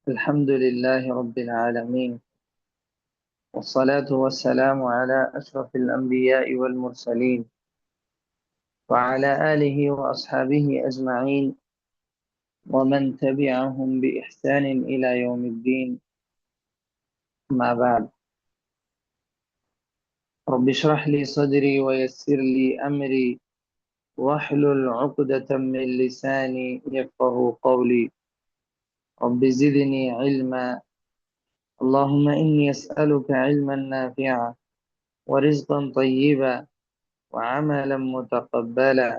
الحمد لله رب العالمين، والصلاة والسلام على أشرف الأنبياء والمرسلين وعلى آله وأصحابه أجمعين ومن تبعهم بإحسان إلى يوم الدين. ما بعد، رب اشرح لي صدري ويسر لي أمري واحلل عقدة من لساني يفقه قولي. رب زدني علما. اللهم إني أسألك علما نافعا ورزقا طيبا وعملا متقبلا.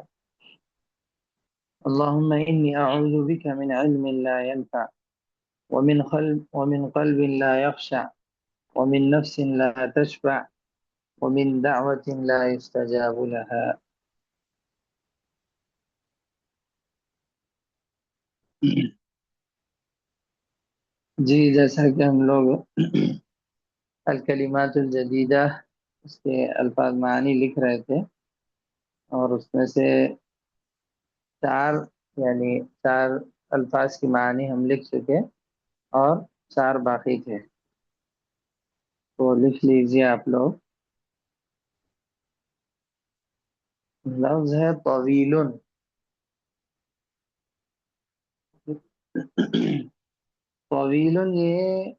اللهم إني أعوذ بك من علم لا ينفع ومن قلب لا يخشع ومن نفس لا تشبع ومن دعوة لا يستجاب لها. جی، جیسا کہ ہم لوگ الکلمات الجدیدہ اس کے الفاظ معانی لکھ رہے تھے، اور اس میں سے چار چار الفاظ کی معانی ہم لکھ چکے اور چار باقی تھے، تو لکھ لیجیے آپ لوگ. لفظ ہے طویل. طویل یہ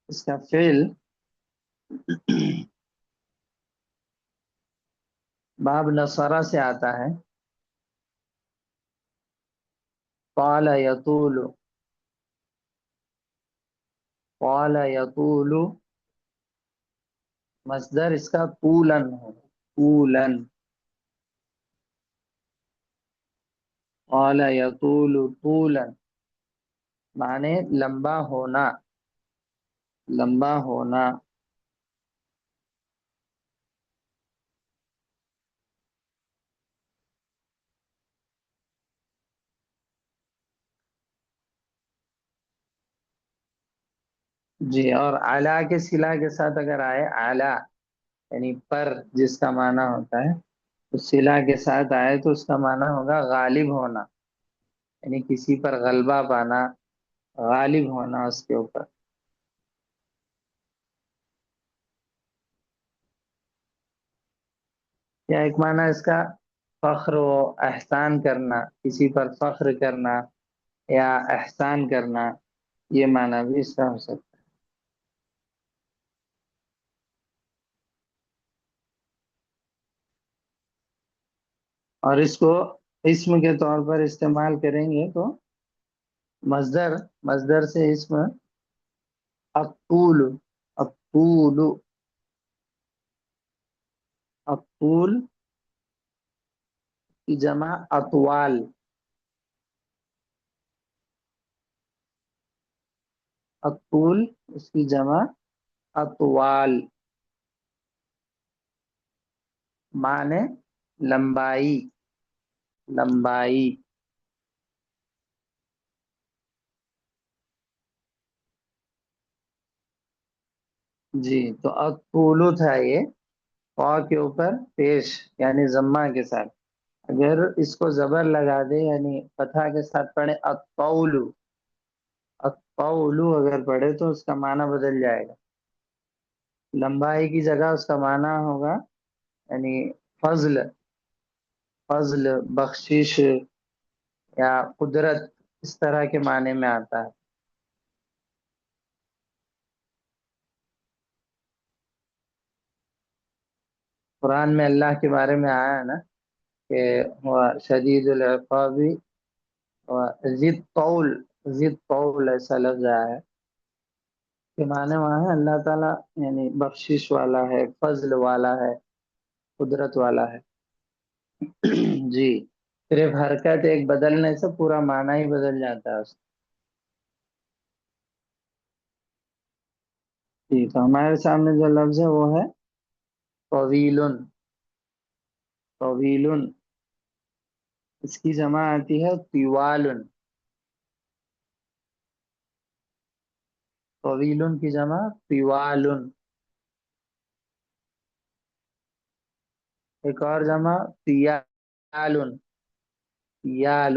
اس کا فعل باب نصرہ سے آتا ہے. قال یطول، قال یطول، مصدر اس کا طولن ہے. طولن، قال یطول طولن، معنی لمبا ہونا، لمبا ہونا. جی، اور اعلیٰ کے صلہ کے ساتھ اگر آئے، اعلیٰ یعنی پر جس کا معنی ہوتا ہے، اس صلہ کے ساتھ آئے تو اس کا معنی ہوگا غالب ہونا، یعنی کسی پر غلبہ پانا، غالب ہونا اس کے اوپر. یا ایک معنی اس کا فخر و احسان کرنا، کسی پر فخر کرنا یا احسان کرنا، یہ معنی بھی اس کا ہو سکتا ہے. اور اس کو اسم کے طور پر استعمال کریں گے تو مصدر سے اسم الطول، الطول، الطول کی جمع اطوال، الطول اس کی جمع اطوال، معنی لمبائی، لمبائی. جی، تو الطول تھا یہ قا کے اوپر پیش یعنی ضمہ کے ساتھ. اگر اس کو زبر لگا دے یعنی فتحہ کے ساتھ پڑھے الطول، الطول اگر پڑھے تو اس کا معنی بدل جائے گا. لمبائی کی جگہ اس کا معنی ہوگا یعنی فضل، فضل، بخشش یا قدرت، اس طرح کے معنی میں آتا ہے. قرآن میں اللہ کے بارے میں آیا ہے نا کہ وہ شدید العقاب و ذی الطول، ذی الطول ایسا لفظ آیا ہے کہ معنی وہاں ہے اللہ تعالیٰ یعنی بخشش والا ہے، فضل والا ہے، قدرت والا ہے. جی، صرف حرکت ایک بدلنے سے پورا معنی ہی بدل جاتا ہے اس کا. جی، تو ہمارے سامنے جو لفظ ہے وہ ہے طویل. طویل اس کی جمع آتی ہے طوال. طویل کی جمع طوال. ایک اور جمع طیال، طیال.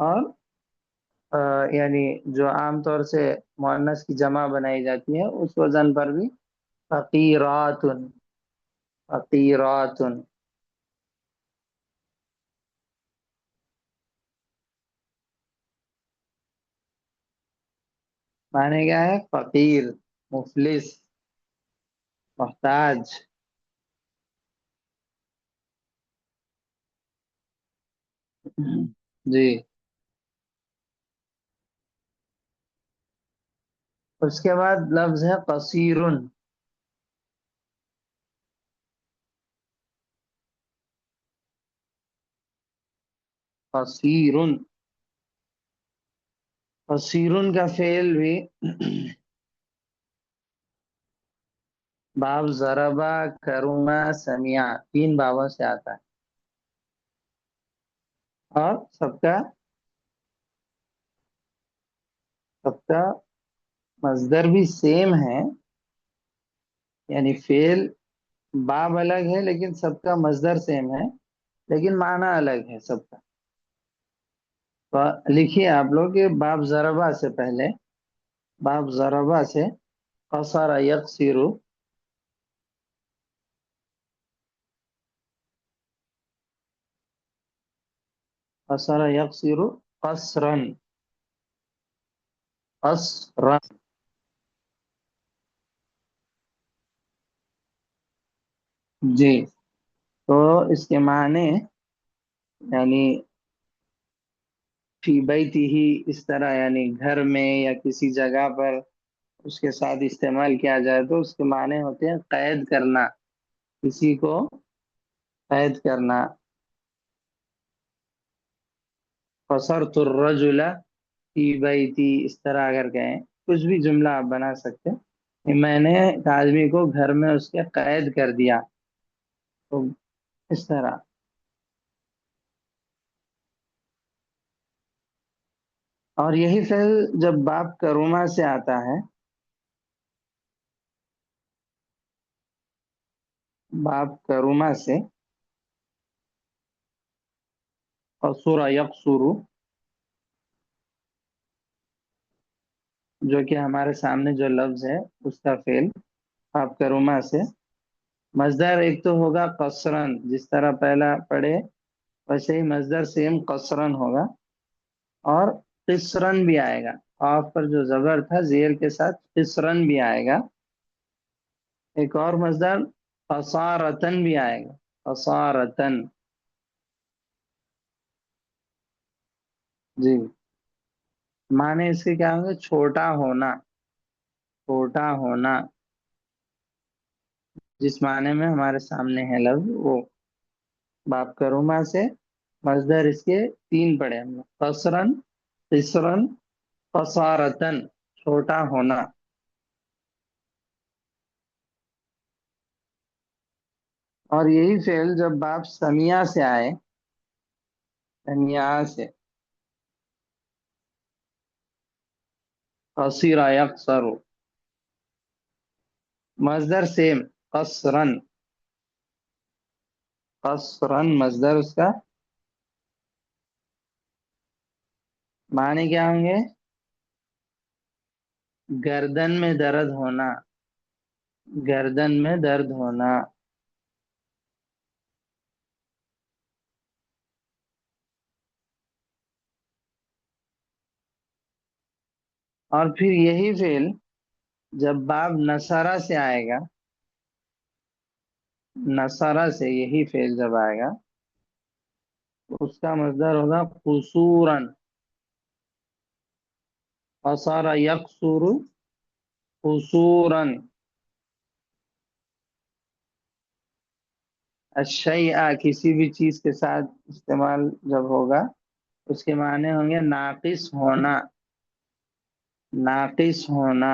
اور یعنی جو عام طور سے مؤنث کی جمع بنائی جاتی ہے اس وزن پر بھی فقیرات، فقیرات معنی کیا ہے؟ فقیر، مفلس، محتاج۔ جی، اس کے بعد لفظ ہے قصیر، قصیر، قصیر کا فعل بھی باب ضربا، کروما، سمیا، تین بابوں سے آتا ہے، اور سب کا مصدر بھی سیم ہے، یعنی فعل باب الگ ہے لیکن سب کا مصدر سیم ہے، لیکن معنی الگ ہے سب کا۔ تو لکھیے آپ لوگ کہ باب ضربا سے پہلے، باب ضربا سے قصر یقصر، قصر یقصر قصرا، قصرا۔ جی، تو اس کے معنی یعنی فی بیتی ہی، اس طرح یعنی گھر میں یا کسی جگہ پر اس کے ساتھ استعمال کیا جائے تو اس کے معنی ہوتے ہیں قید کرنا، کسی کو قید کرنا۔ قصرت الرجل فی بیتی، اس طرح اگر کہیں کچھ بھی جملہ آپ بنا سکتے ہیں کہ میں نے ایک آدمی کو گھر میں اس کے قید کر دیا، تو اس طرح۔ اور یہی فعل جب باب کروما سے آتا ہے، باب کروما سے قصر یقصر، جو کہ ہمارے سامنے جو لفظ ہے اس کا فعل باب کروما سے، مصدر ایک تو ہوگا قصرن، جس طرح پہلا پڑھے ویسے ہی مصدر سیم قصرن ہوگا، اور قصرن بھی آئے گا، قاف پر جو زبر تھا زیر کے ساتھ قصرن بھی آئے گا۔ ایک اور مصدر قصارتن بھی آئے گا، قصارتن۔ جی، معنی اس کے کیا ہوں گے؟ چھوٹا ہونا، چھوٹا ہونا، جس معنی میں ہمارے سامنے ہے لفظ وہ باب کروما سے مصدر اس کے تین پڑے ہم نے، قصرن، قصرن، قصارتن، چھوٹا ہونا۔ اور یہی فعل جب باب سمیہ سے آئے، سمیہ سے، قصیر یقصر، مصدر سیم قصرن، قصرن مصدر اس کا، معنی کیا ہوں گے؟ گردن میں درد ہونا، گردن میں درد ہونا۔ اور پھر یہی فعل جب باب نصرہ سے آئے گا، نصرہ سے یہی فعل جب آئے گا تو اس کا مصدر ہوگا قصورا، قصر یقصر قصورا۔ الشیء کسی بھی چیز کے ساتھ استعمال جب ہوگا اس کے معنی ہوں گے ناقص ہونا، ناقص ہونا۔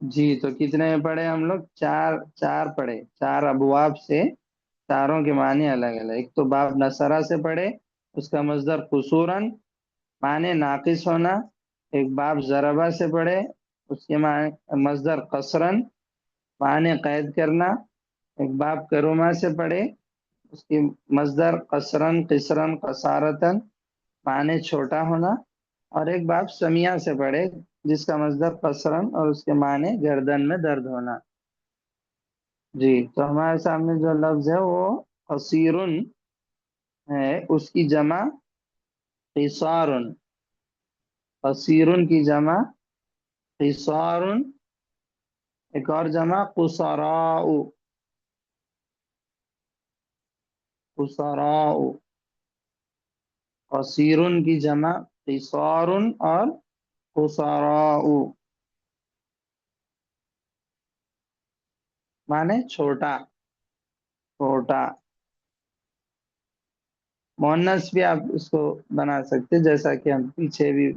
جی، تو کتنے پڑھے ہم لوگ؟ چار، چار پڑھے، چار ابواب سے، چاروں کے معنی الگ الگ۔ ایک تو باب نصرہ سے پڑھے، اس کا مصدر قصوراً، معنی ناقص ہونا۔ ایک باب ضربہ سے پڑھے، اس کے معنی مصدر قصراً، معنی قید کرنا۔ ایک باب کروما سے پڑھے، اس کی مصدر قصرن قصرن قصارتن، معنی چھوٹا ہونا، اور ایک باب سمیہ سے پڑھے جس کا مصدر قصرن اور اس کے معنی گردن میں درد ہونا۔ جی تو ہمارے سامنے جو لفظ ہے وہ قصیرن ہے، اس کی جمع قصارن، قصیرن کی جمع قصارن، ایک اور جمع قصراء، قصراء، قصیرن کی جمع قصارن اور قصراء، معنی چھوٹا، چھوٹا۔ مؤنث بھی آپ اس کو بنا سکتے، جیسا کہ ہم پیچھے بھی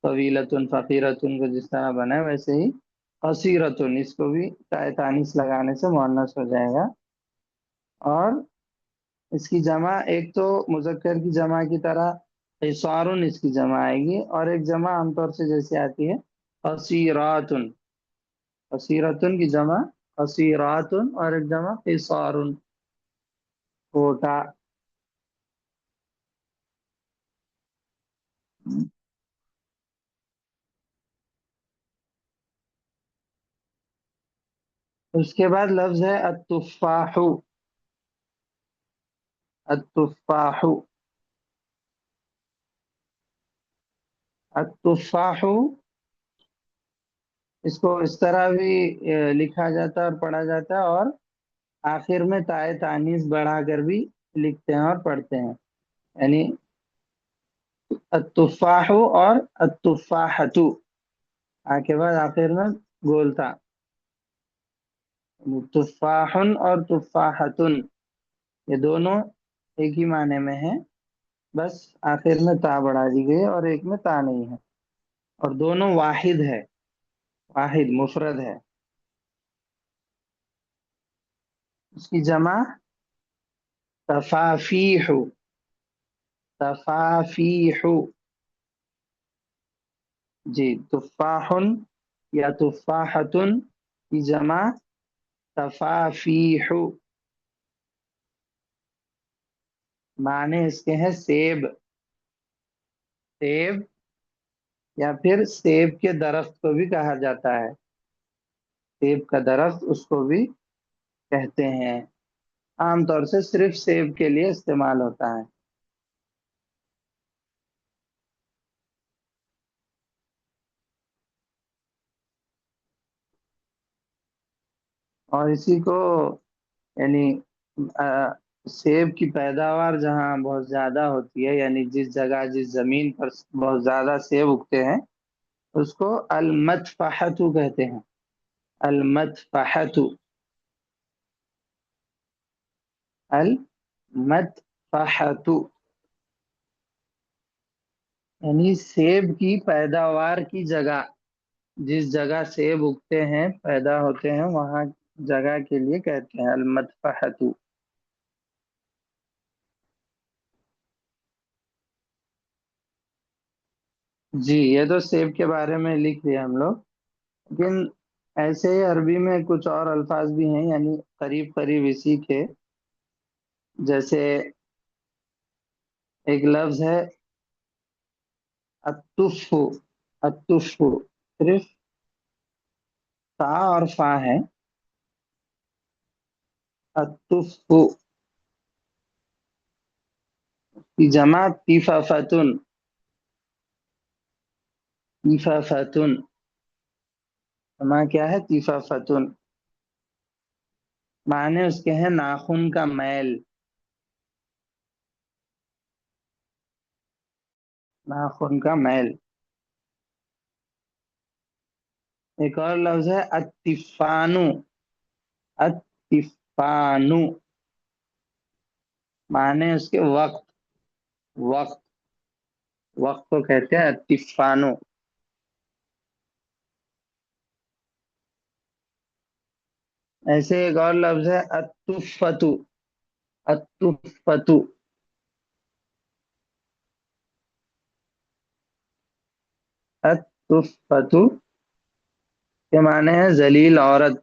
طویلتن فقیرتن کو جس طرح بنا ہے ویسے ہی قصیرتن، اس کو بھی تائے تانیث لگانے سے مؤنث ہو جائے گا۔ اور اس کی جمع ایک تو مذکر کی جمع کی طرح قصارن اس کی جمع آئے گی، اور ایک جمع عام طور سے جیسے آتی ہے قصیراتن، قصیرتن کی جمع قصیراتن، اور ایک جمع قصارن، چھوٹا۔ اس کے بعد لفظ ہے التفاح، التفاح، التفاح، اس کو اس طرح بھی لکھا جاتا ہے اور پڑھا جاتا ہے، اور آخر میں تائے تانیث بڑھا کر بھی لکھتے ہیں اور پڑھتے ہیں، یعنی التفاح اور التفاحۃ، کے بعد آخر میں گولتا، تفاح اور تفاحتن، یہ دونوں ایک ہی معنی میں ہیں، بس آخر میں تا بڑھا دی گئی اور ایک میں تا نہیں ہے، اور دونوں واحد ہے، واحد مفرد ہے۔ اس کی جمع تفافیح، تفافیح، جی تفاح یا تفاحتن کی جمع تفافیح، معنی اس کے ہیں سیب، سیب، یا پھر سیب کے درخت کو بھی کہا جاتا ہے، سیب کا درخت اس کو بھی کہتے ہیں، عام طور سے صرف سیب کے لیے استعمال ہوتا ہے۔ اور اسی کو یعنی آ، سیب کی پیداوار جہاں بہت زیادہ ہوتی ہے، یعنی جس جگہ جس زمین پر بہت زیادہ سیب اگتے ہیں، اس کو المتفحۃ کہتے ہیں، المتفحۃ، المتفحۃ، یعنی سیب کی پیداوار کی جگہ، جس جگہ سیب اگتے ہیں پیدا ہوتے ہیں وہاں جگہ کے لیے کہتے ہیں المتفحۃ۔ جی یہ تو سیب کے بارے میں لکھ لیا ہم لوگ، لیکن ایسے ہی عربی میں کچھ اور الفاظ بھی ہیں، یعنی قریب قریب اسی کے، جیسے ایک لفظ ہے التف، التف، صرف تا اور فا ہے، التف کی جمع تیفافتن، تیفافتن، جمع کیا ہے تیفافتن، معنی اس کے ہیں ناخن کا میل، ناخن کا میل۔ ایک اور لفظ ہے التفانو، التفانو، معنی اس کے وقت، وقت، وقت کو کہتے ہیں التفانو۔ ایسے ایک اور لفظ ہے التفتو، التفتو، التفتو کے معنی ہے ذلیل عورت،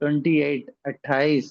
28, 28।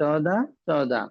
14, 14।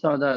14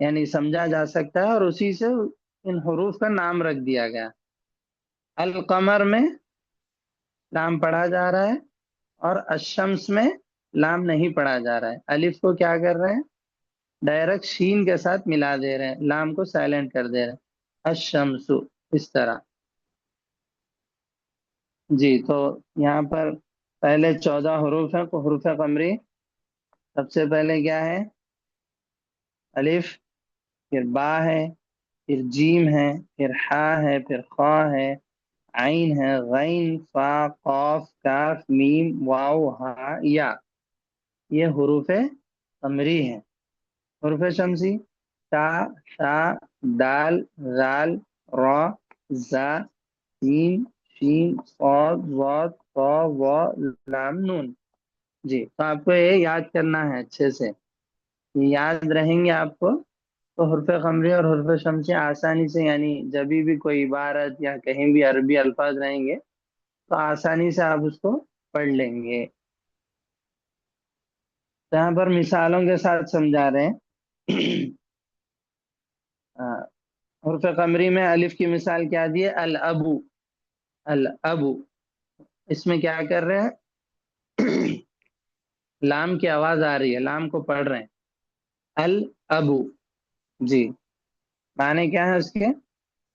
یعنی سمجھا جا سکتا ہے، اور اسی سے ان حروف کا نام رکھ دیا گیا۔ القمر میں لام پڑھا جا رہا ہے، اور الشمس میں لام نہیں پڑھا جا رہا ہے۔ الف کو کیا کر رہے ہیں؟ ڈائریکٹ شین کے ساتھ ملا دے رہے ہیں، لام کو سائلنٹ کر دے رہے ہیں، الشمس، اس طرح۔ جی تو یہاں پر پہلے 14 حروف ہیں، حروف قمری۔ سب سے پہلے کیا ہے؟ الف، پھر با ہے، پھر جیم ہے، پھر حا ہے، پھر خا ہے، عین ہے، غین، فا، قاف، کاف، میم، واو، ہا، یا۔ یہ حروف قمری ہیں۔ حروف شمسی: تا، شا، دال، زال، را، زا، سین، شین، صاد، ضاد، طا، وا، لام، نون۔ جی تو آپ کو یہ یاد کرنا ہے اچھے سے، یہ یاد رہیں گے آپ کو، تو حروف قمری اور حروف شمسی آسانی سے، یعنی جب بھی کوئی عبارت یا کہیں بھی عربی الفاظ رہیں گے تو آسانی سے آپ اس کو پڑھ لیں گے۔ تو یہاں پر مثالوں کے ساتھ سمجھا رہے ہیں۔ حروف قمری میں الف کی مثال کیا دی ہے؟ الابو، الابو۔ اس میں کیا کر رہے ہیں؟ لام کی آواز آ رہی ہے، لام کو پڑھ رہے ہیں، الابو۔ جی معنی کیا ہے اس کے؟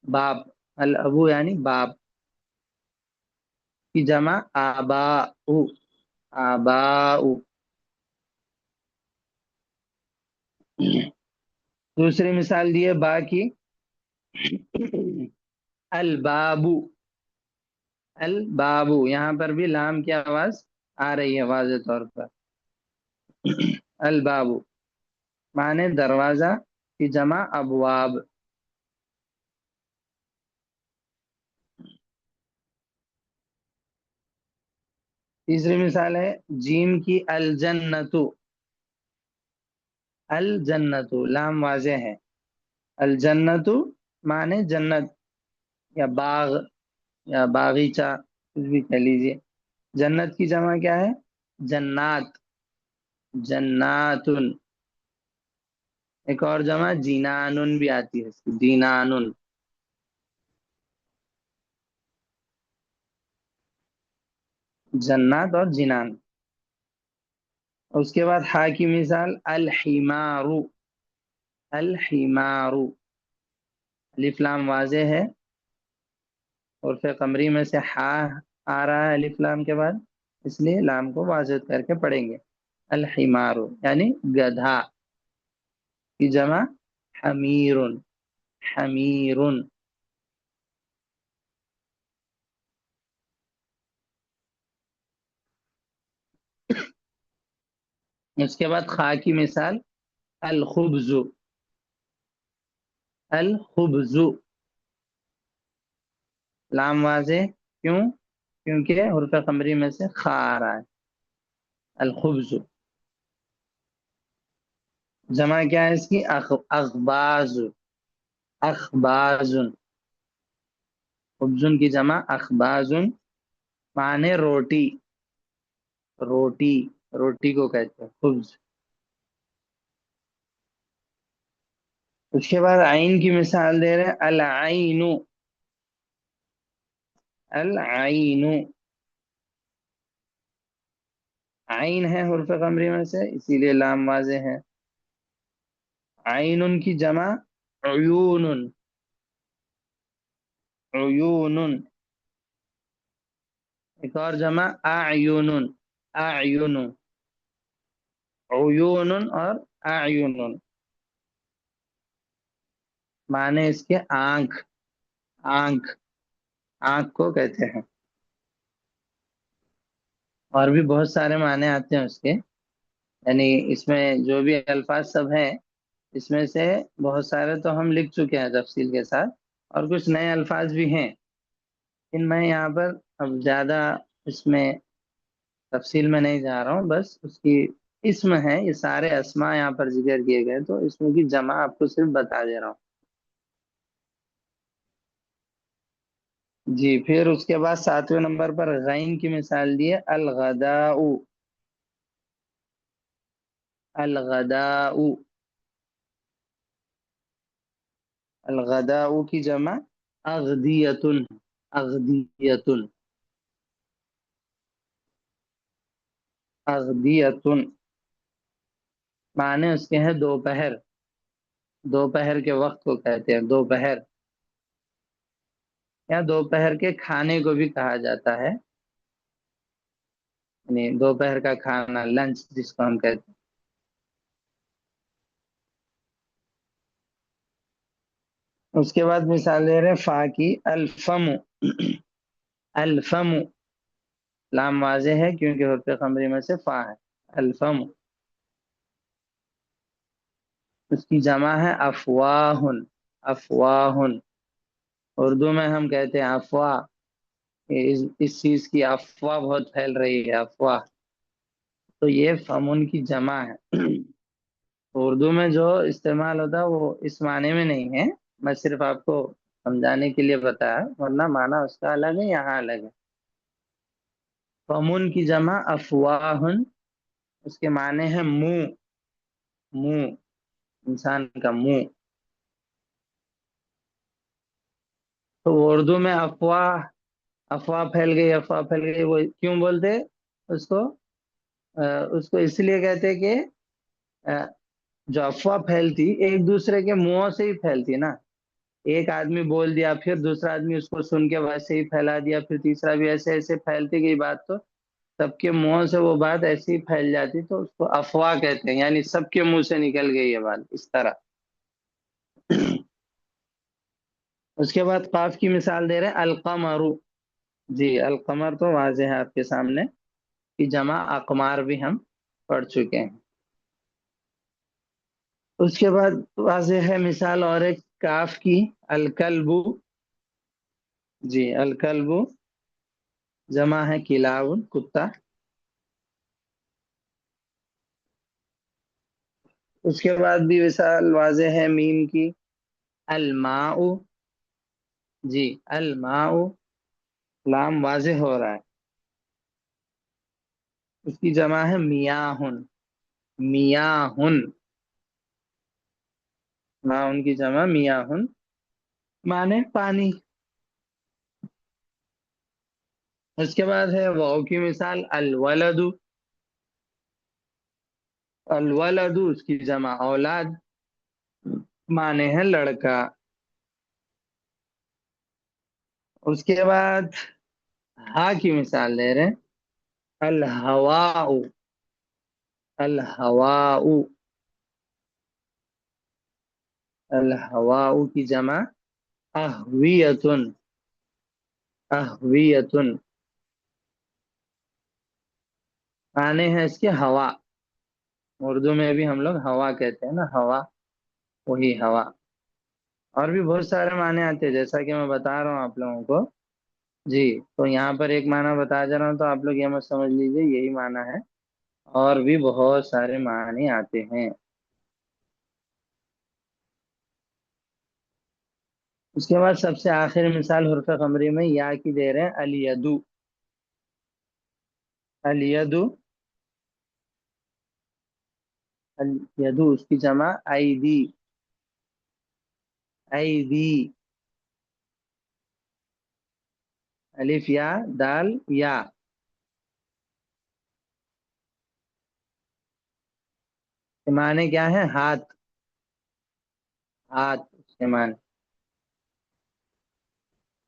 باپ، الابو یعنی باپ، کی جمع آباؤ، آباؤ۔ دوسری مثال دی ہے با کی، البابو، البابو، یہاں پر بھی لام کی آواز آ رہی ہے واضح طور پر، البابو معنی دروازہ، کی جمع ابواب۔ تیسری مثال ہے جیم کی، الجنتو، الجنتو لام واضح ہے، الجنتو معنی جنت یا باغ یا باغیچہ، کچھ بھی کہہ لیجیے۔ جنت کی جمع کیا ہے؟ جنات، جناتن۔ ایک اور جمع جینانن بھی آتی ہے، جینانن۔ جنات اور جنان۔ اس کے بعد ہا کی مثال الحمار، الحمار، الف لام واضح ہے، اور پھر قمری میں سے ہا آ رہا ہے الف لام کے بعد، اس لیے لام کو واضح کر کے پڑھیں گے، الحمار یعنی گدھا، کی جمع حمیر، حمیر۔ اس کے بعد خا کی مثال الخبز، الخبز، لام واضح، کیوں؟ کیونکہ حروف قمری میں سے خا آ رہا ہے، الخبز۔ جمع کیا ہے اس کی؟ اخباز، اخباز، خبزن کی جمع اخبازن، معنی روٹی، روٹی، روٹی کو کہتے ہیں خبز۔ اس کے بعد عین کی مثال دے رہے ہیں العین، العین، عین ہے حروف قمری میں سے اسی لیے لام واضح ہے، عین کی جمع عیون، عیون۔ ایک اور جمع اعین، اعین، عیون اور اعین، معنی اس کے آنکھ، آنکھ، آنکھ کو کہتے ہیں۔ اور بھی بہت سارے معنی آتے ہیں اس کے، یعنی اس میں جو بھی الفاظ سب ہیں، اس میں سے بہت سارے تو ہم لکھ چکے ہیں تفصیل کے ساتھ، اور کچھ نئے الفاظ بھی ہیں، ان میں یہاں پر اب زیادہ اس میں تفصیل میں نہیں جا رہا ہوں، بس اس کی اسم ہے، یہ سارے اسماء یہاں پر ذکر کیے گئے، تو اسم کی جمع آپ کو صرف بتا دے رہا ہوں۔ جی پھر اس کے بعد 7ویں نمبر پر غین کی مثال دی ہے الغداء، الغداء، الغداء کی جمع اغدیتن، اغدیتن، اغدیتن، معنی اس کے ہیں دوپہر، دوپہر کے وقت کو کہتے ہیں دوپہر، یا دوپہر کے کھانے کو بھی کہا جاتا ہے، یعنی دوپہر کا کھانا، لنچ جس کو ہم کہتے ہیں۔ اس کے بعد مثال دے رہے ہیں فا کی، الفم، الفم، لام واضح ہے کیونکہ حرف قمری میں سے فا ہے، الفم، اس کی جمع ہے افواہن، افواہن، اردو میں ہم کہتے ہیں افواہ، اس چیز کی افواہ بہت پھیل رہی ہے، افواہ، تو یہ فمن کی جمع ہے۔ اردو میں جو استعمال ہوتا ہے وہ اس معنی میں نہیں ہے، میں صرف آپ کو سمجھانے کے لیے بتایا، ورنہ معنی اس کا الگ ہے، یہاں الگ ہے۔ فمن کی جمع افواہن، اس کے معنی ہے منہ، منہ، انسان کا منہ، تو اردو میں افواہ، افواہ پھیل گئی، افواہ پھیل گئی، وہ کیوں بولتے اس کو؟ اس کو اس لیے کہتے کہ جو افواہ پھیلتی ایک دوسرے کے منہوں سے ہی پھیلتی نا، ایک آدمی بول دیا پھر دوسرا آدمی اس کو سن کے ویسے ہی پھیلا دیا، پھر تیسرا بھی، ایسے ایسے پھیلتی گئی بات، تو سب کے منہوں سے وہ بات ایسی ہی پھیل جاتی، تو اس کو افواہ کہتے ہیں، یعنی سب کے منہ سے نکل گئی یہ بات اس طرح۔ اس کے بعد قاف کی مثال دے رہے ہیں القمر، جی القمر تو واضح ہے آپ کے سامنے، کی جمع اقمار بھی ہم پڑھ چکے ہیں۔ اس کے بعد واضح ہے مثال اور ایک کاف کی، الکلب، جی الکلب جمع ہے کلاؤ، کتا۔ اس کے بعد بھی مثال واضح ہے میم کی، الماء، جی الماء، لام واضح ہو رہا ہے، اس کی جمع ہے میاہن، میاہن، ماؤن کی جمع میاہن، مانے پانی۔ اس کے بعد ہے واؤ کی مثال الولد، الولد اس کی جمع اولاد، مانے ہے لڑکا۔ اس کے بعد ہا کی مثال دے رہے ہیں الہواء، الہواء، الہواء کی جمع اہویتن، اہویتن، معنی ہے اس کے ہوا، اردو میں بھی ہم لوگ ہوا کہتے ہیں نا، ہوا، وہی ہوا، اور بھی بہت سارے معنی آتے ہیں جیسا کہ میں بتا رہا ہوں آپ لوگوں کو، جی تو یہاں پر ایک معنی بتا جا رہا ہوں تو آپ لوگ یہ مت سمجھ لیجیے یہی معنی ہے، اور بھی بہت سارے معنی آتے ہیں۔ اس کے بعد سب سے آخر مثال حرف قمری میں یا کی دے رہے ہیں الیدو، الیدو، الیدو اس کی جمع ایدی، ایدی، الف یا دال یا، معنی کیا ہے؟ ہاتھ، ہاتھ اس کے معنی،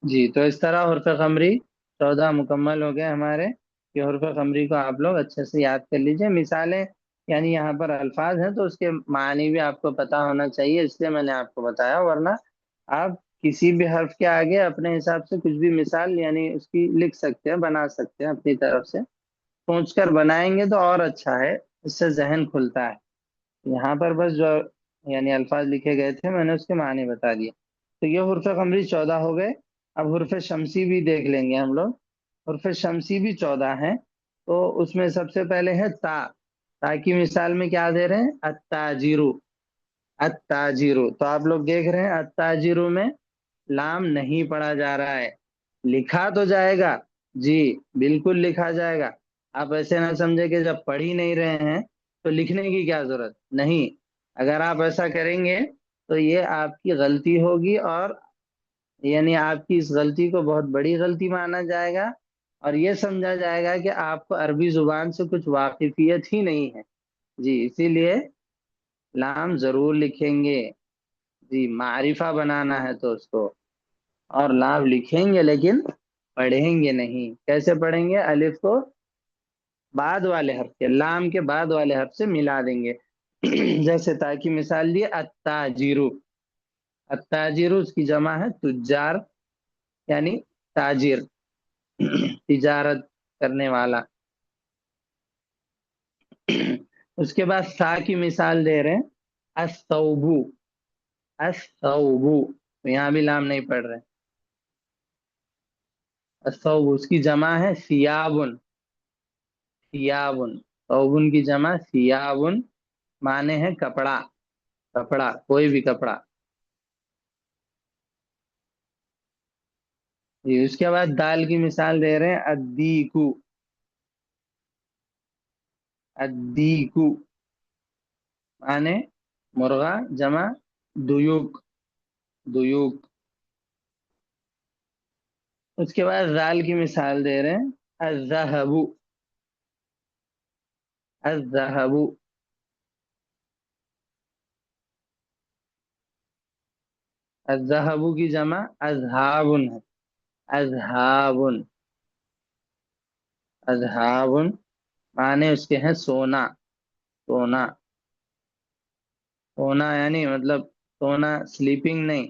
جی تو اس طرح حرف قمری 14 مکمل ہو گئے ہمارے، کہ حرف قمری کو آپ لوگ اچھے سے یاد کر لیجئے، مثالیں یعنی یہاں پر الفاظ ہیں تو اس کے معنی بھی آپ کو پتا ہونا چاہیے، اس لیے میں نے آپ کو بتایا، ورنہ آپ کسی بھی حرف کے آگے اپنے حساب سے کچھ بھی مثال یعنی اس کی لکھ سکتے ہیں، بنا سکتے ہیں اپنی طرف سے، سوچ کر بنائیں گے تو اور اچھا ہے، اس سے ذہن کھلتا ہے۔ یہاں پر بس جو یعنی الفاظ لکھے گئے تھے میں نے اس کے معنی بتا دیے، تو یہ حرف قمری 14 ہو گئے۔ اب حرف شمسی بھی دیکھ لیں گے ہم لوگ، حرف شمسی بھی 14 ہیں، تو اس میں سب سے پہلے ہے تا، تا کی مثال میں کیا دے رہے ہیں؟ التاجرو، التاجرو، تو آپ لوگ دیکھ رہے ہیں التاجرو میں لام نہیں پڑھا جا رہا ہے، لکھا تو جائے گا، جی بالکل لکھا جائے گا، آپ ایسے نہ سمجھے کہ جب پڑھ ہی نہیں رہے ہیں تو لکھنے کی کیا ضرورت نہیں، اگر آپ ایسا کریں گے تو یہ آپ کی غلطی ہوگی، اور یعنی آپ کی اس غلطی کو بہت بڑی غلطی مانا جائے گا، اور یہ سمجھا جائے گا کہ آپ کو عربی زبان سے کچھ واقفیت ہی نہیں ہے۔ جی اسی لیے لام ضرور لکھیں گے۔ جی معرفہ بنانا ہے تو اس کو، اور لام لکھیں گے لیکن پڑھیں گے نہیں۔ کیسے پڑھیں گے؟ الف کو بعد والے حرف کے، لام کے بعد والے حرف سے ملا دیں گے۔ جیسے تا کی مثال دی، التاجرو، التاجرو اس کی جمع ہے تجار، یعنی تاجر، تجارت کرنے والا۔ اس کے بعد سا کی مثال دے رہے ہیں، الثوبو، الثوبو، تو یہاں بھی لام نہیں پڑھ رہے۔ الثوب اس کی جمع ہے ثیابن، ثیابن، ثوبن کی جمع ثیابن، معنی ہے کپڑا، کپڑا کوئی بھی کپڑا۔ جی اس کے بعد دال کی مثال دے رہے ہیں، الدیکو، الدیکو معنی مرغا، جمع دیوک، دیوک۔ اس کے بعد زال کی مثال دے رہے ہیں، الذهب، الذهب، الذهب کی جمع اذهاب ہے، اذهاب، اذهاب معنی اس کے ہیں سونا، سونا، سونا یعنی مطلب سونا سلیپنگ نہیں،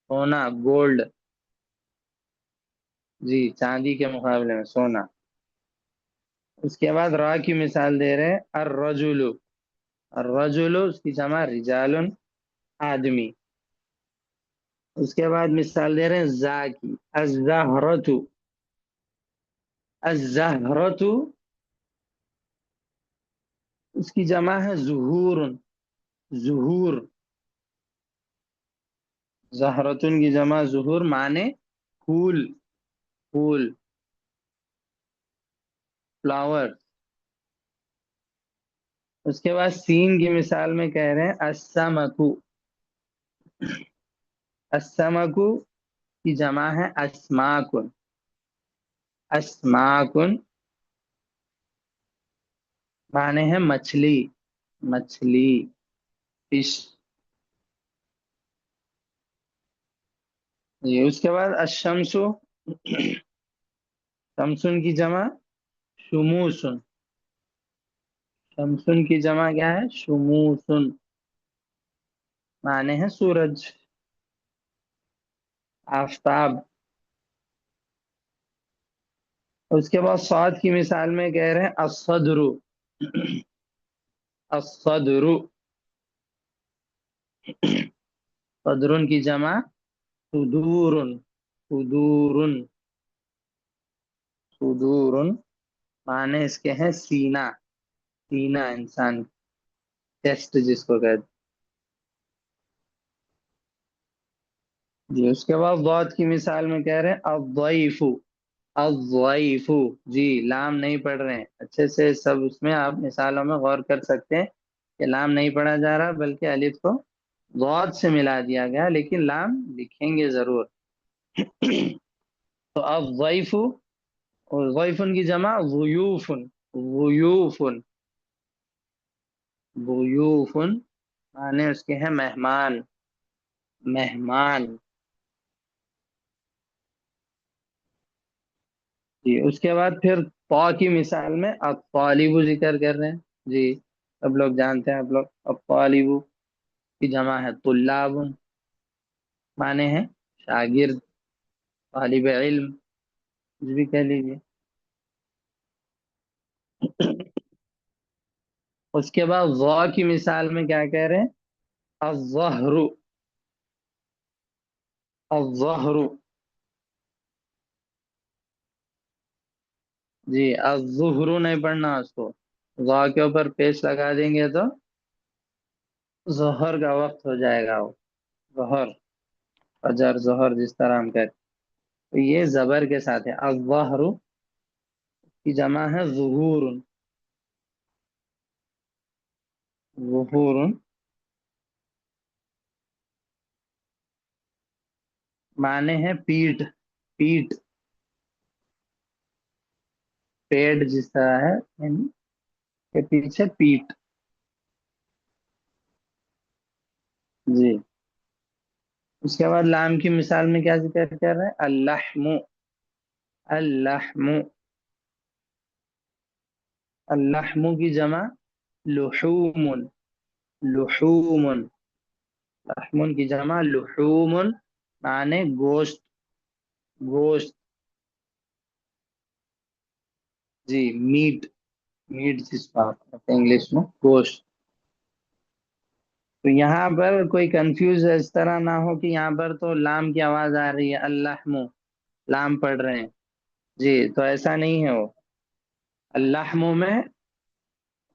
سونا گولڈ، جی چاندی کے مقابلے میں سونا۔ اس کے بعد را کی مثال دے رہے ہیں، الرجل، الرجل اس کی جمع رجال، آدمی۔ اس کے بعد مثال دے رہے ہیں زا کی، الزہرۃ، الزہرۃ اس کی جمع ہے ظہور، ظہور، زہرتن کی جمع ظہور، معنی پھول، پھول، فلاور۔ اس کے بعد سین کی مثال میں کہہ رہے ہیں السمکو، السمکو کی جمع ہے اسماکن، اسماکن معنی ہے مچھلی، مچھلی، فش۔ یہ اس کے بعد الشمس، شمسن کی جمع شموسن، شمسن کی جمع کیا ہے؟ شموسن، معنی ہے سورج، آفتاب۔ اس کے بعد صاد کی مثال میں کہہ رہے ہیں الصدر، الصدر، صدرن کی جمع صدور، صدور، صدور معنی اس کے ہیں سینہ، سینہ انسان، چیسٹ جس کو کہتے ہیں۔ جی اس کے بعد ضاد کی مثال میں کہہ رہے ہیں الضیف، الضیف، جی لام نہیں پڑھ رہے ہیں، اچھے سے سب اس میں آپ مثالوں میں غور کر سکتے ہیں کہ لام نہیں پڑھا جا رہا بلکہ الف کو ضاد سے ملا دیا گیا، لیکن لام لکھیں گے ضرور۔ تو الضیف، اور ضیفن کی جمع ضیوف، ضیوف، ضیوف معنی اس کے ہیں مہمان، مہمان۔ جی اس کے بعد پھر طا کی مثال میں الطالب ذکر کر رہے ہیں، جی سب لوگ جانتے ہیں، آپ لوگ الطالب کی جمع ہے طلاب، معنی ہے شاگرد، طالب علم، کچھ بھی کہہ لیجیے۔ اس کے بعد ضا کی مثال میں کیا کہہ رہے ہیں؟ الظہر، الظہر، جی الظہر نہیں پڑھنا اس کو، ضا کے اوپر پیش لگا دیں گے تو ظہر کا وقت ہو جائے گا، وہ ظہر، فجر، ظہر جس طرح ہم کہتے ہیں، تو یہ زبر کے ساتھ ہے، الظہر کی جمع ہے ظہور، ظہور معنی ہے پیٹ، پیٹ، پیڑ جس طرح ہے یعنی کے پیچھے پیٹ. جی. اس کے بعد لام کی مثال میں کیا ذکر کر رہے ہیں؟ اللحم، اللحم، اللحم کی جمع لحوم، لحوم، لحم کی جمع لحوم، معنی گوشت، گوشت. جی میٹ، میٹ جس کو آپ کہتے ہیں انگلش میں گوشت. تو یہاں پر کوئی کنفیوز اس طرح نہ ہو کہ یہاں پر تو لام کی آواز آ رہی ہے، اللحم، لام پڑھ رہے ہیں. جی تو ایسا نہیں ہے. وہ اللحم میں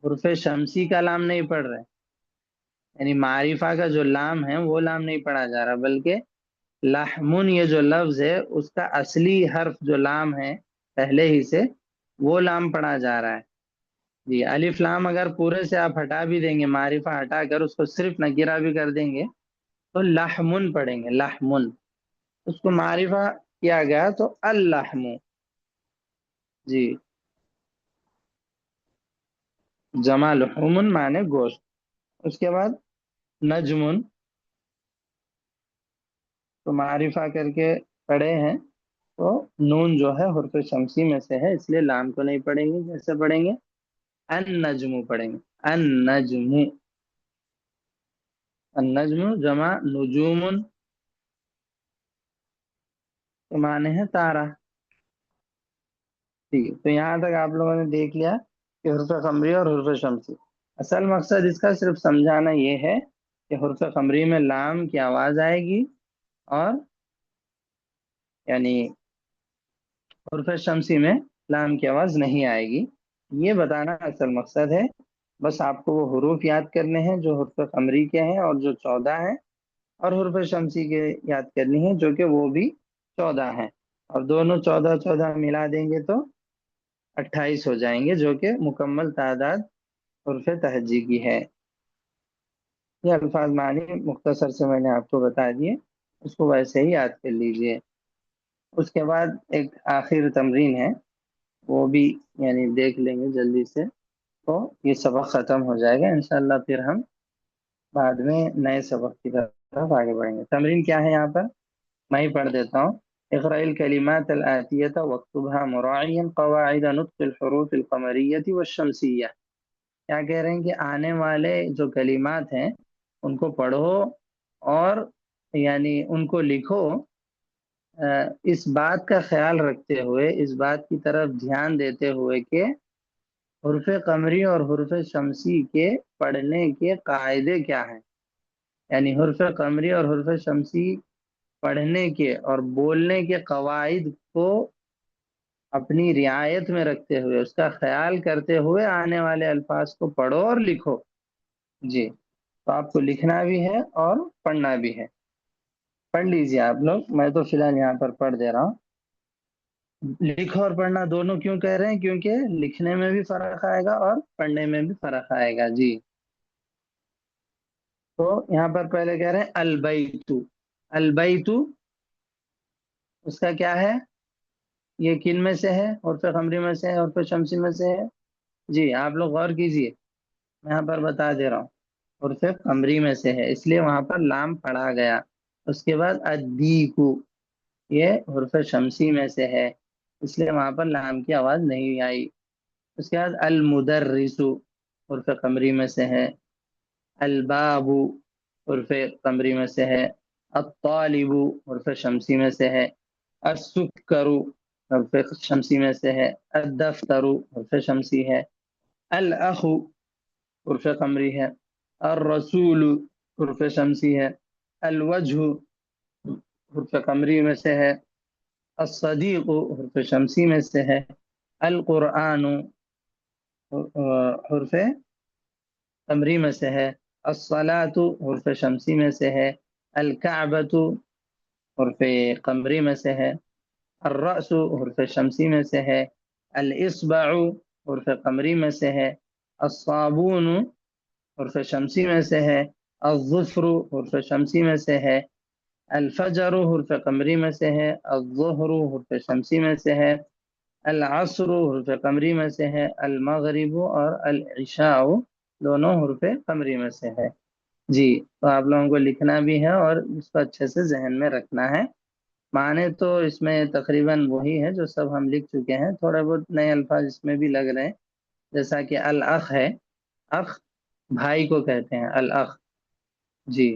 حرف شمسی کا لام نہیں پڑھ رہے، یعنی معرفہ کا جو لام ہے وہ لام نہیں پڑھا جا رہا، بلکہ لحمن یہ جو لفظ ہے اس کا اصلی حرف جو لام ہے پہلے ہی سے، وہ لام پڑھا جا رہا ہے. جی الف لام اگر پورے سے آپ ہٹا بھی دیں گے، معرفہ ہٹا کر اس کو صرف نکرہ بھی کر دیں گے تو لحمن پڑھیں گے، لحمن. اس کو معرفہ کیا گیا تو اللحم. جی جمع لحومن معنی گوشت. اس کے بعد نجمن، تو معرفہ کر کے پڑھے ہیں تو نون جو ہے حرف شمسی میں سے ہے، اس لیے لام کو نہیں پڑھیں گے. جیسے پڑھیں گے النجم، پڑھیں گے النجم، النجم جمع نجوم، تو معنی ہے تارہ. ٹھیک ہے، تو یہاں تک آپ لوگوں نے دیکھ لیا کہ حرف قمری اور حرف شمسی. اصل مقصد اس کا صرف سمجھانا یہ ہے کہ حرف قمری میں لام کی آواز آئے گی اور یعنی حرف شمسی میں لام کی آواز نہیں آئے گی. یہ بتانا اصل مقصد ہے. بس آپ کو وہ حروف یاد کرنے ہیں جو حرف قمری کے ہیں اور جو 14 ہیں، اور حرف شمسی کے یاد کرنی ہے جو کہ وہ بھی 14 ہیں، اور دونوں 14 14 ملا دیں گے تو 28 ہو جائیں گے، جو کہ مکمل تعداد حرف تہجی کی ہے. یہ الفاظ معنی مختصر سے میں نے آپ کو بتا دیے، اس کو ویسے ہی یاد کر لیجئے. اس کے بعد ایک آخر تمرین ہے، وہ بھی یعنی دیکھ لیں گے جلدی سے تو یہ سبق ختم ہو جائے گا انشاءاللہ. پھر ہم بعد میں نئے سبق کی طرف آگے بڑھیں گے. تمرین کیا ہے یہاں پر میں ہی پڑھ دیتا ہوں. اقرأ الكلمات الآتية واكتبها مراعيا قواعد نطق الحروف القمرية والشمسية. کیا کہہ رہے ہیں کہ آنے والے جو کلمات ہیں ان کو پڑھو اور یعنی ان کو لکھو، اس بات کا خیال رکھتے ہوئے، اس بات کی طرف دھیان دیتے ہوئے کہ حرف قمری اور حرف شمسی کے پڑھنے کے قاعدے کیا ہیں. یعنی حرف قمری اور حرف شمسی پڑھنے کے اور بولنے کے قواعد کو اپنی رعایت میں رکھتے ہوئے، اس کا خیال کرتے ہوئے آنے والے الفاظ کو پڑھو اور لکھو. جی تو آپ کو لکھنا بھی ہے اور پڑھنا بھی ہے. پڑھ لیجیے آپ لوگ، میں تو فی الحال یہاں پر پڑھ دے رہا ہوں. لکھو اور پڑھنا دونوں کیوں کہہ رہے ہیں؟ کیونکہ لکھنے میں بھی فرق آئے گا اور پڑھنے میں بھی فرق آئے گا. جی تو یہاں پر پہلے کہہ رہے ہیں البیت. البیت اس کا کیا ہے؟ یہ کن میں سے ہے؟ حرف قمری میں سے ہے، حرف شمسی میں سے ہے؟ جی آپ لوگ غور کیجئے، میں یہاں پر بتا دے رہا ہوں. حرف قمری میں سے ہے اس لیے وہاں پر لام پڑھا گیا. اس کے بعد الدیک، یہ حرف شمسی میں سے ہے اس لیے وہاں پر لام کی آواز نہیں آئی. اس کے بعد المدرس حرف قمری میں سے ہے. الباب حرف قمری میں سے ہے. الطالب حرف شمسی میں سے ہے. السکر حرف شمسی میں سے ہے. الدفتر حرف شمسی ہے. الاخ حرف قمری ہے. الرسول حرف شمسی ہے. الوجہ حرف قمری میں سے ہے. الصدیق حرف شمسی میں سے ہے. القرآن حرف قمری میں سے ہے. الصلاۃ حرف شمسی میں سے ہے. الکعبۃ حرف قمری میں سے ہے. الرأس حرف شمسی میں سے ہے. الاصبع حرف قمری میں سے ہے. الصابون حرف شمسی میں سے ہے. الظفر حرف شمسی میں سے ہے. الفجر حرف قمری میں سے ہے، الظہر حرف شمسی میں سے ہے، العصر حرف قمری میں سے ہے، المغرب اور العشاء دونوں حرف قمری میں سے ہے۔ جی، تو آپ لوگوں کو لکھنا بھی ہے اور اس کو اچھے سے ذہن میں رکھنا ہے۔ معنی تو اس میں تقریباً وہی ہے جو سب ہم لکھ چکے ہیں، تھوڑے بہت نئے الفاظ اس میں بھی لگ رہے ہیں، جیسا کہ الاخ ہے، اخ بھائی کو کہتے ہیں الاخ۔ جی،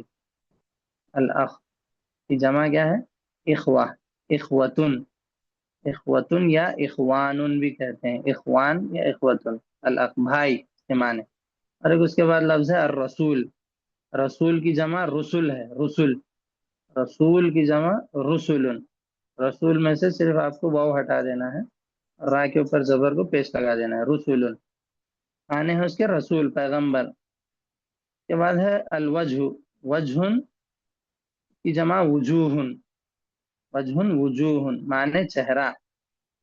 الاخ کی جمع کیا ہے؟ اخوہ، اخوتن، اخوتن یا اخوان بھی کہتے ہیں، اخوان یا اخوتن، الاخ بھائی کے معنی۔ اور ایک اس کے بعد لفظ ہے الرسول، رسول کی جمع رسول ہے، رسول، رسول کی جمع رسول، رسول میں سے صرف آپ کو واو ہٹا دینا ہے، را کے اوپر زبر کو پیش لگا دینا ہے، رسول معنی ہے اس کے رسول، پیغمبر۔ کے بعد ہے الوجہ، وجہ کی جمع وجوہ، وجہ وجوہ معنی چہرہ،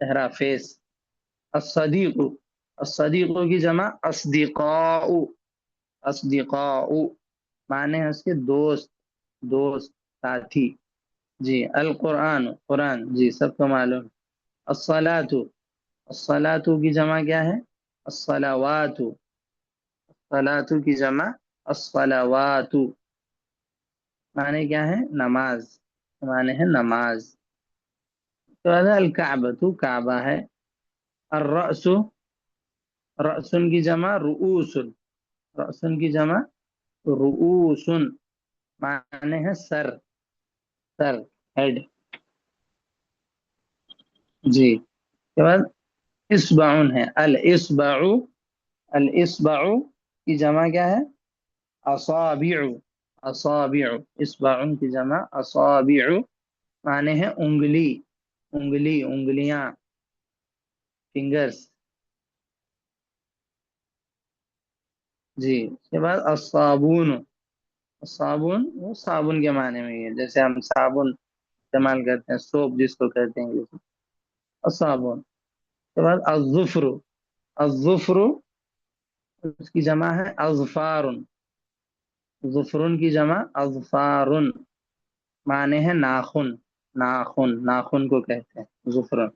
چہرہ فیس۔ الصدیق، الصدیق کی جمع اصدقاء، اصدقاء معنی ہے اس کے دوست، دوست ساتھی۔ جی، القرآن قرآن، جی سب کو معلوم۔ الصلاۃ، الصلاۃ کی جمع کیا ہے؟ الصلوات، الصلاۃ کی جمع الصلوات معنی کیا ہے؟ نماز، معنی ہے نماز۔ تو الکعبۃ کعبہ ہے۔ الرأس، رأس کی جمع رؤوس، رأس کی جمع رؤوس معنی ہے سر، سر، ہیڈ۔ جی، کے بعد اصبع ہے، الاصبع، الاصبع کی جمع کیا ہے؟ اصابع، اصابع، اصبع کی جمع اصابع معنی ہے انگلی، انگلی، انگلیاں، فنگرز۔ جی، اس کے بعد الصابون، الصابون وہ صابن کے معنی میں ہے، جیسے ہم صابن استعمال کرتے ہیں، سوپ جس کو کہتے ہیں انگلش میں، الصابون۔ اس کے بعد الظفر، الظفر اس کی جمع ہے اظفار، ظفرن کی جمع اظفار معنی ہے ناخن، ناخن، ناخن کو کہتے ہیں ظفرن۔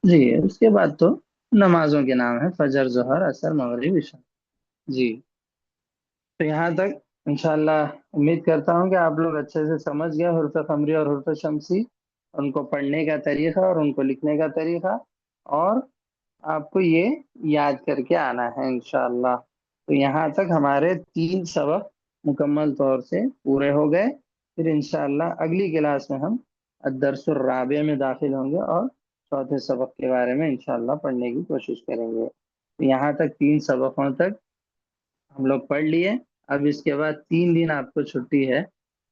جی، اس کے بعد تو نمازوں کے نام ہیں، فجر، ظہر، عصر، مغرب، عشاء۔ جی، تو یہاں تک انشاءاللہ امید کرتا ہوں کہ آپ لوگ اچھے سے سمجھ گئے حروف قمری اور حروف شمسی، ان کو پڑھنے کا طریقہ اور ان کو لکھنے کا طریقہ، اور آپ کو یہ یاد کر کے آنا ہے انشاءاللہ۔ تو یہاں تک ہمارے 3 سبق مکمل طور سے پورے ہو گئے، پھر انشاءاللہ اگلی کلاس میں ہم الدرس الرابع میں داخل ہوں گے اور چوتھے سبق کے بارے میں انشاءاللہ پڑھنے کی کوشش کریں گے۔ تو یہاں تک 3 سبقوں تک ہم لوگ پڑھ لیے۔ اب اس کے بعد 3 دن آپ کو چھٹی ہے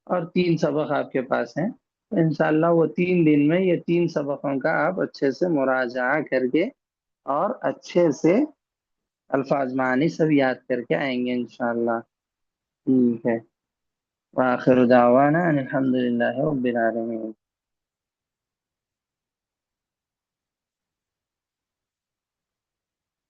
اور 3 سبق آپ کے پاس ہیں، تو انشاءاللہ وہ 3 دن میں یہ 3 سبقوں کا آپ اچھے سے مراجعہ کر کے اور اچھے سے الفاظ معنی سب یاد کر کے آئیں گے انشاءاللہ۔ ٹھیک ہے، وآخر دعوانا ان الحمد للہ رب العالمین۔